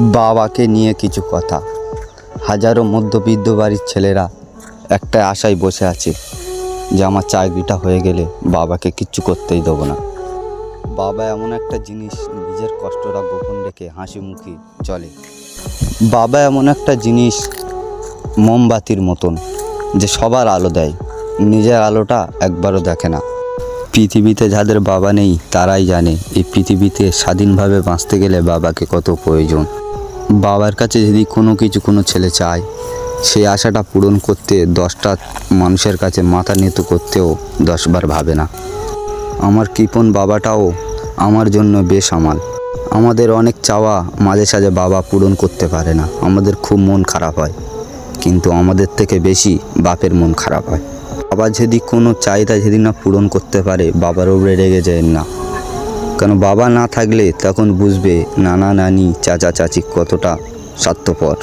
বাবাকে নিয়ে কিছু কথা। হাজারো মধ্যবিত্ত বাড়ির ছেলেরা একটা আশায় বসে আছে যে আমার চাকরিটা হয়ে গেলে বাবাকে কিচ্ছু করতেই দেবো না। বাবা এমন একটা জিনিস, নিজের কষ্টটা গোপন রেখে হাসি মুখে চলে। বাবা এমন একটা জিনিস, মোমবাতির মতন, যে সবার আলো দেয়, নিজের আলোটা একবারও দেখে না। পৃথিবীতে যাদের বাবা নেই তারাই জানে এই পৃথিবীতে স্বাধীনভাবে বাঁচতে গেলে বাবাকে কত প্রয়োজন। বাবার কাছে যদি কোনো ছেলে চায়, সেই আশাটা পূরণ করতে 10টা মানুষের কাছে মাথা নত করতেও 10 বার ভাবে না। আমার কৃপণ বাবাটাও আমার জন্য বেসামাল। আমাদের অনেক চাওয়া মাঝে সাঝে বাবা পূরণ করতে পারে না, আমাদের খুব মন খারাপ হয়, কিন্তু আমাদের থেকে বেশি বাপের মন খারাপ হয়। বাবা যদি কোনো চাহিদা যদি না পূরণ করতে পারে, বাবার উপরে রেগে যায় না, কারণ বাবা না থাকলে তখন বুঝবে নানা নানি চাচা চাচি কতটা স্বার্থপর।